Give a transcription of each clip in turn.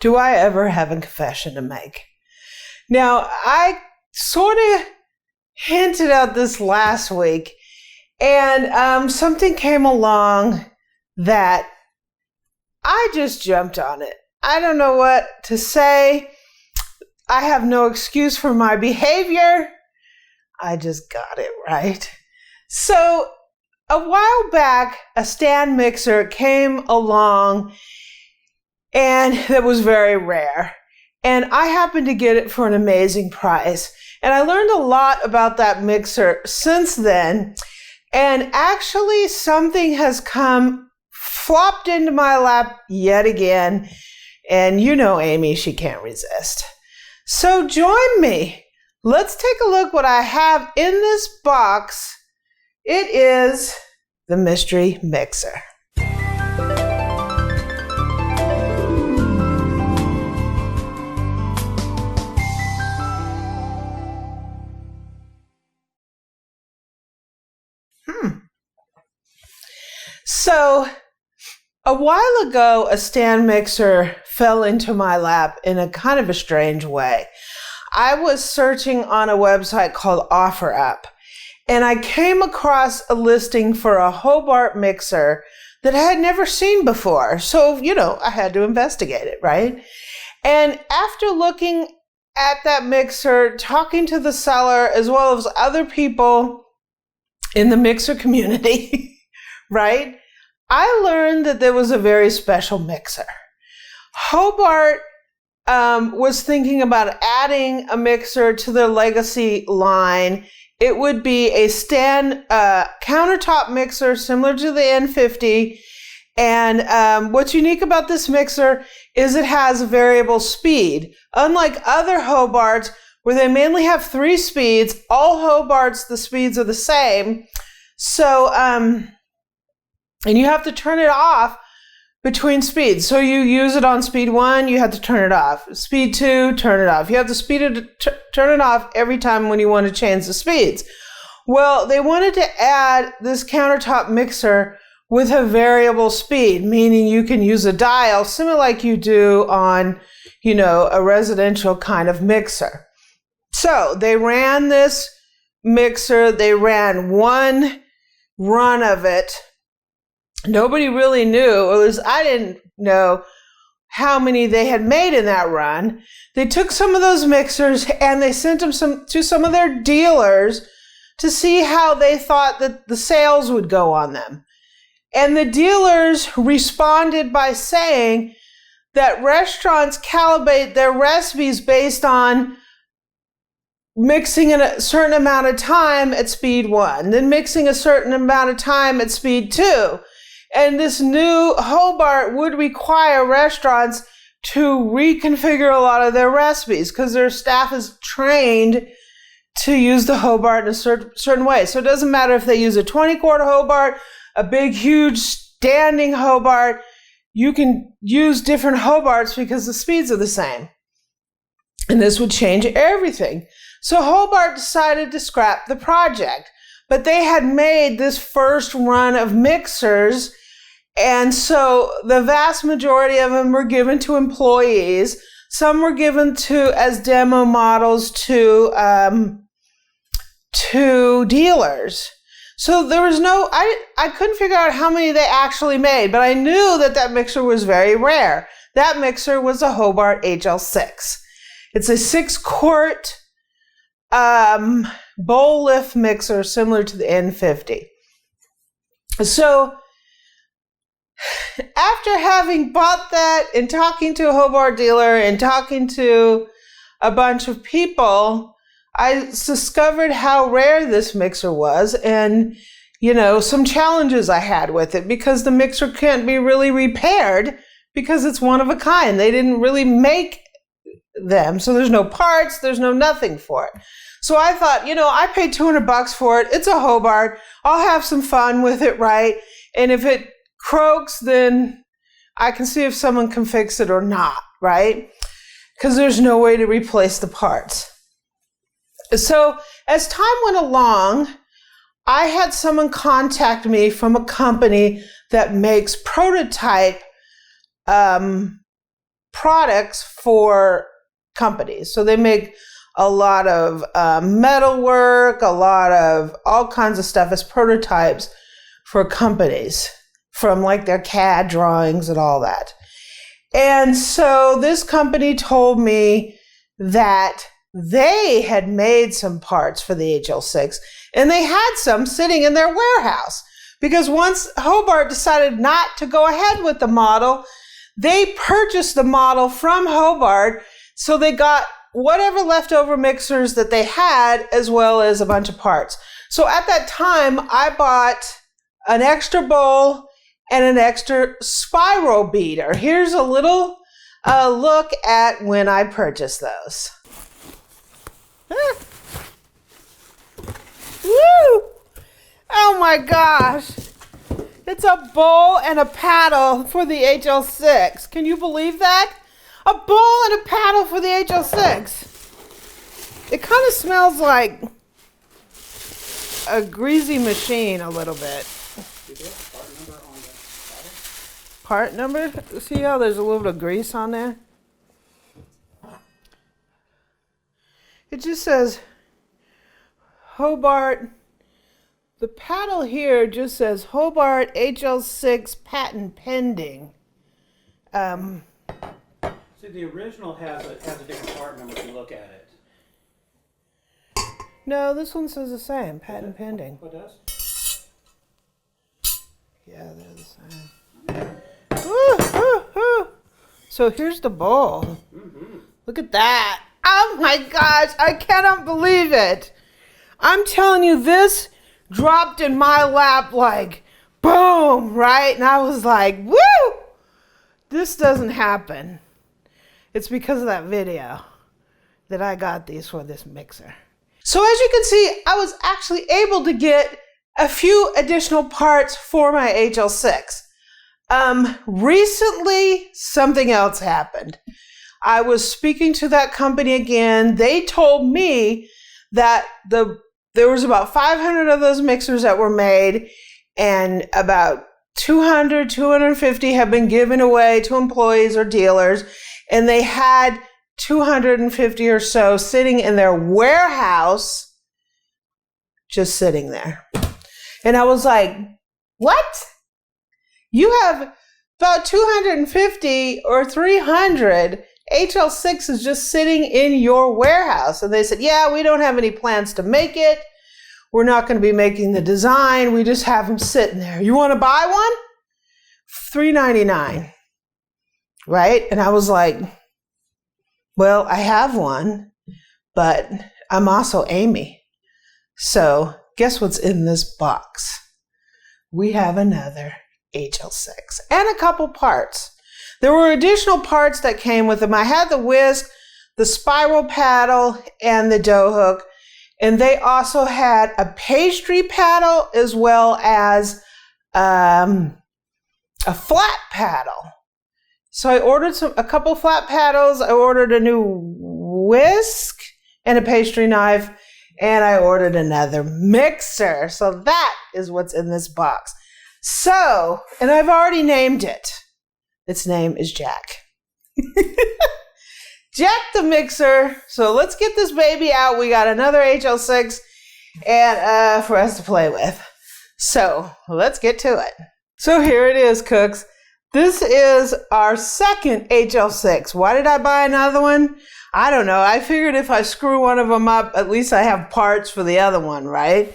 Do I ever have a confession to make? Now, I sort of hinted at this last week, and something came along that I just jumped on it. I don't know what to say. I have no excuse for my behavior. I just got it right. So a while back, a stand mixer came along, and that was very rare. And I happened to get it for an amazing price. And I learned a lot about that mixer since then. And actually, something has flopped into my lap yet again. And you know Amy, she can't resist. So join me. Let's take a look what I have in this box. It is the mystery mixer. So a while ago, a stand mixer fell into my lap in a kind of a strange way. I was searching on a website called OfferUp, and I came across a listing for a Hobart mixer that I had never seen before. So, I had to investigate it, right? And after looking at that mixer, talking to the seller, as well as other people in the mixer community, right? I learned that there was a very special mixer. Hobart was thinking about adding a mixer to their legacy line. It would be a stand countertop mixer similar to the N50. And what's unique about this mixer is it has variable speed. Unlike other Hobarts, where they mainly have 3 speeds, all Hobarts, the speeds are the same. So, and you have to turn it off between speeds. So you use it on speed 1, you have to turn it off. Speed 2, turn it off. You have to turn it off every time when you want to change the speeds. Well, they wanted to add this countertop mixer with a variable speed, meaning you can use a dial similar like you do on, a residential kind of mixer. So they ran this mixer. They ran one run of it. Nobody really knew, at least I didn't know how many they had made in that run. They took some of those mixers and they sent them to some of their dealers to see how they thought that the sales would go on them. And the dealers responded by saying that restaurants calibrate their recipes based on mixing in a certain amount of time at speed 1, then mixing a certain amount of time at speed 2. And this new Hobart would require restaurants to reconfigure a lot of their recipes because their staff is trained to use the Hobart in a certain way. So it doesn't matter if they use a 20-quart Hobart, a big, huge standing Hobart. You can use different Hobarts because the speeds are the same. And this would change everything. So Hobart decided to scrap the project. But they had made this first run of mixers, and so the vast majority of them were given to employees. Some were given as demo models to dealers. So there was I couldn't figure out how many they actually made, but I knew that mixer was very rare. That mixer was a Hobart HL6. It's a 6-quart bowl lift mixer similar to the N50. So after having bought that and talking to a Hobart dealer and talking to a bunch of people, I discovered how rare this mixer was and, some challenges I had with it because the mixer can't be really repaired because it's one of a kind. They didn't really make them. So there's no parts, there's no nothing for it. So I thought, I paid $200 for it. It's a Hobart. I'll have some fun with it, right? And if it croaks, then I can see if someone can fix it or not, right? Because there's no way to replace the parts. So as time went along, I had someone contact me from a company that makes prototype products for companies. So they make a lot of metal work, a lot of all kinds of stuff as prototypes for companies, from like their CAD drawings and all that. And so this company told me that they had made some parts for the HL6, and they had some sitting in their warehouse, because once Hobart decided not to go ahead with the model, they purchased the model from Hobart, so they got whatever leftover mixers that they had, as well as a bunch of parts. So at that time, I bought an extra bowl and an extra spiral beater. Here's a little look at when I purchased those. Woo! Oh my gosh. It's a bowl and a paddle for the HL6. Can you believe that? A bowl and a paddle for the HL6. It kind of smells like a greasy machine a little bit. Do they have part number on the paddle? Part number? See how there's a little bit of grease on there? It just says Hobart. The paddle here just says Hobart HL6 patent pending. See, the original has a different part number if you look at it. No, this one says the same, patent pending. What does? Yeah, they're the same. Woo, woo, woo. So here's the bowl. Mm-hmm. Look at that. Oh my gosh, I cannot believe it. I'm telling you, this dropped in my lap like boom, right? And I was like, woo! This doesn't happen. It's because of that video that I got these for this mixer. So as you can see, I was actually able to get a few additional parts for my HL6. Recently, something else happened. I was speaking to that company again. They told me that there was about 500 of those mixers that were made, and about 250 have been given away to employees or dealers, and they had 250 or so sitting in their warehouse, just sitting there. And I was like, what? You have about 250 or 300 HL6s just sitting in your warehouse. And they said, yeah, we don't have any plans to make it. We're not going to be making the design. We just have them sitting there. You want to buy one? $3.99. Right? And I was like, well, I have one, but I'm also Amy. So guess what's in this box? We have another HL6 and a couple parts. There were additional parts that came with them. I had the whisk, the spiral paddle, and the dough hook. And they also had a pastry paddle as well as a flat paddle. So I ordered a couple flat paddles. I ordered a new whisk and a pastry knife, and I ordered another mixer. So that is what's in this box. So, and I've already named it. Its name is Jack. Jack the mixer. So let's get this baby out. We got another HL6 and for us to play with. So let's get to it. So here it is, cooks. This is our second HL6. Why did I buy another one? I don't know. I figured if I screw one of them up, at least I have parts for the other one, right?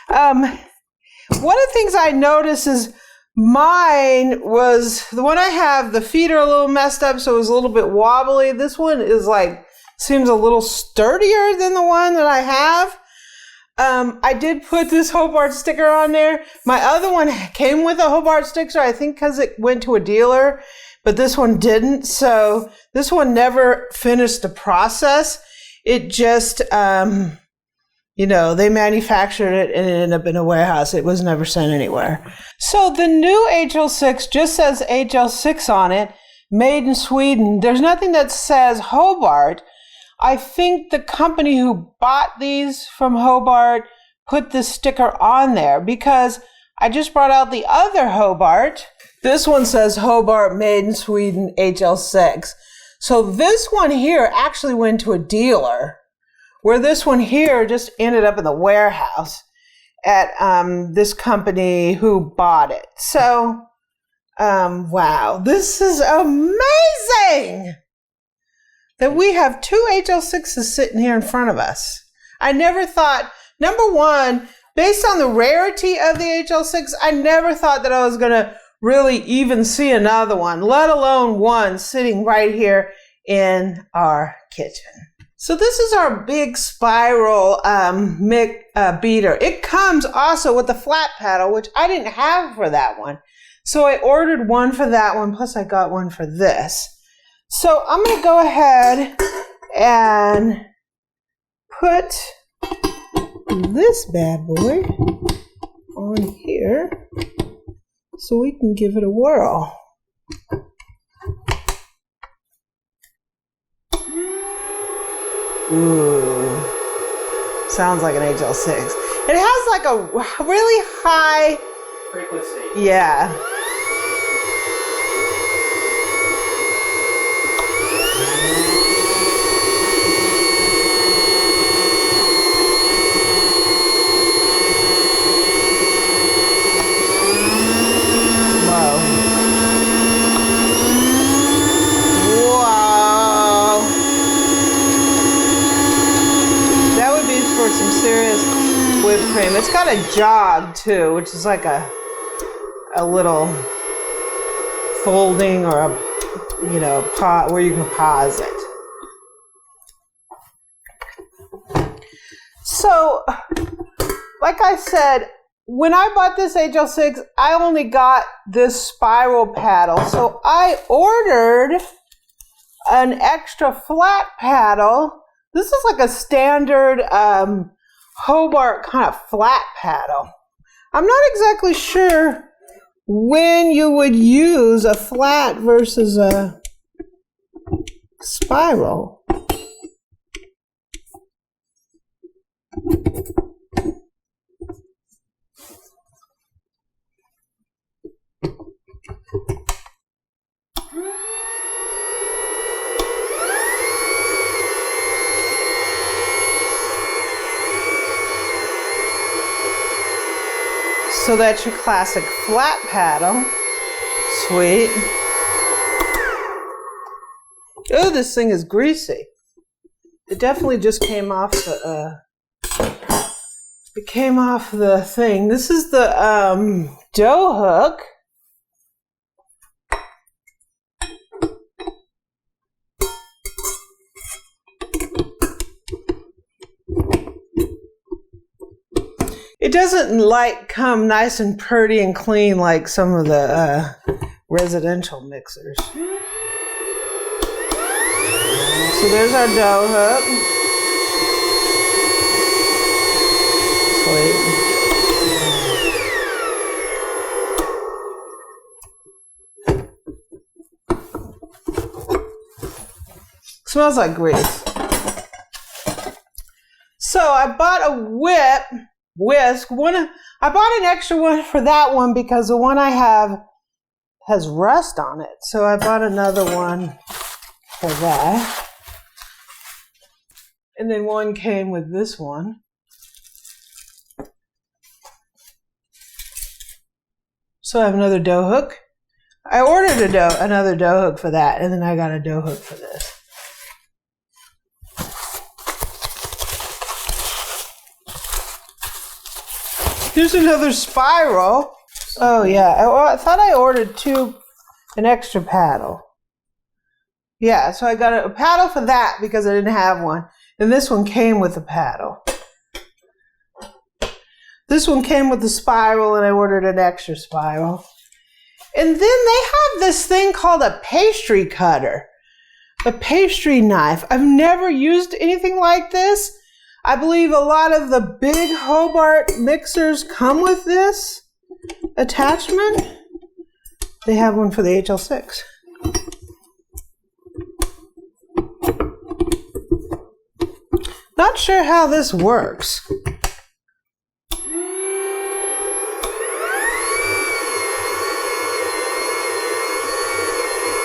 One of the things I noticed is mine was, the one I have, the feet are a little messed up, so it was a little bit wobbly. This one is like, seems a little sturdier than the one that I have. I did put this Hobart sticker on there. My other one came with a Hobart sticker, I think because it went to a dealer, but this one didn't. So this one never finished the process. It just, they manufactured it and it ended up in a warehouse. It was never sent anywhere. So the new HL6 just says HL6 on it, made in Sweden. There's nothing that says Hobart. I think the company who bought these from Hobart put this sticker on there because I just brought out the other Hobart. This one says Hobart made in Sweden HL6. So this one here actually went to a dealer, where this one here just ended up in the warehouse at this company who bought it. So, wow, this is amazing that we have two HL6s sitting here in front of us. I never thought, number one, based on the rarity of the HL6, I never thought that I was going to really even see another one, let alone one sitting right here in our kitchen. So this is our big spiral beater. It comes also with the flat paddle, which I didn't have for that one. So I ordered one for that one, plus I got one for this. So I'm going to go ahead and put this bad boy on here so we can give it a whirl. Ooh, sounds like an HL6. It has like a really high frequency. Yeah. Some serious whipped cream. It's got a jog too, which is like a little folding or a pot where you can pause it. So, like I said, when I bought this HL6, I only got this spiral paddle. So I ordered an extra flat paddle. This is like a standard Hobart kind of flat paddle. I'm not exactly sure when you would use a flat versus a spiral. So that's your classic flat paddle. Sweet. Oh, this thing is greasy. It definitely just came off the thing. This is the dough hook. It doesn't come nice and pretty and clean like some of the residential mixers. So there's our dough hook. Sweet. Smells like grease. So I bought a whisk. I bought an extra one for that one because the one I have has rust on it. So I bought another one for that. And then one came with this one. So I have another dough hook. I ordered another dough hook for that, and then I got a dough hook for this. Here's another spiral. Oh yeah, I thought I ordered an extra paddle. Yeah, so I got a paddle for that because I didn't have one. And this one came with a paddle. This one came with the spiral and I ordered an extra spiral. And then they have this thing called a pastry cutter. A pastry knife. I've never used anything like this. I believe a lot of the big Hobart mixers come with this attachment. They have one for the HL6. Not sure how this works.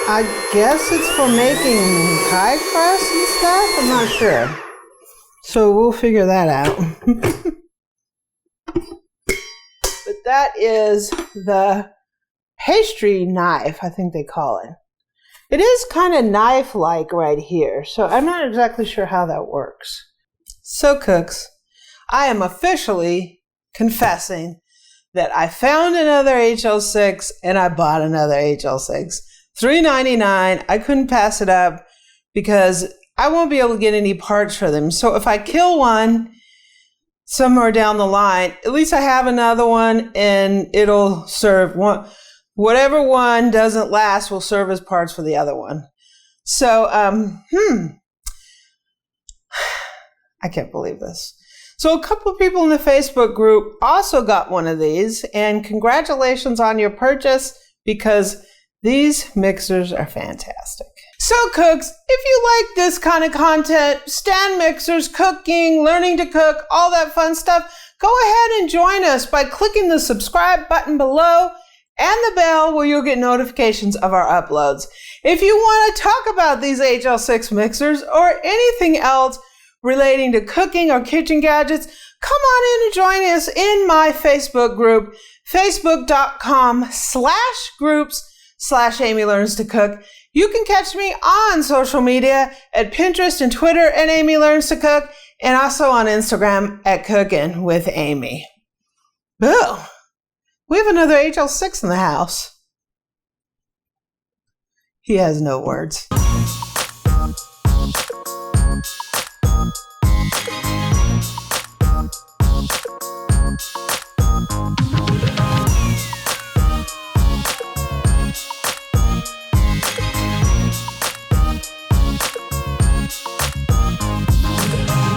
I guess it's for making pie crust and stuff. I'm not sure. So we'll figure that out. But that is the pastry knife, I think they call it. It is kind of knife-like right here, so I'm not exactly sure how that works. So cooks, I am officially confessing that I found another HL6 and I bought another HL6. $3.99. I couldn't pass it up because I won't be able to get any parts for them. So if I kill one somewhere down the line, at least I have another one and it'll serve one. Whatever one doesn't last will serve as parts for the other one. So, I can't believe this. So a couple of people in the Facebook group also got one of these, and congratulations on your purchase because these mixers are fantastic. So cooks, if you like this kind of content, stand mixers, cooking, learning to cook, all that fun stuff, go ahead and join us by clicking the subscribe button below and the bell where you'll get notifications of our uploads. If you want to talk about these HL6 mixers or anything else relating to cooking or kitchen gadgets, come on in and join us in my Facebook group, facebook.com/groups/Amy Learns to Cook. You can catch me on social media at Pinterest and Twitter at Amy Learns to Cook, and also on Instagram at Cookin' with Amy. Boo! We have another HL6 in the house. He has no words.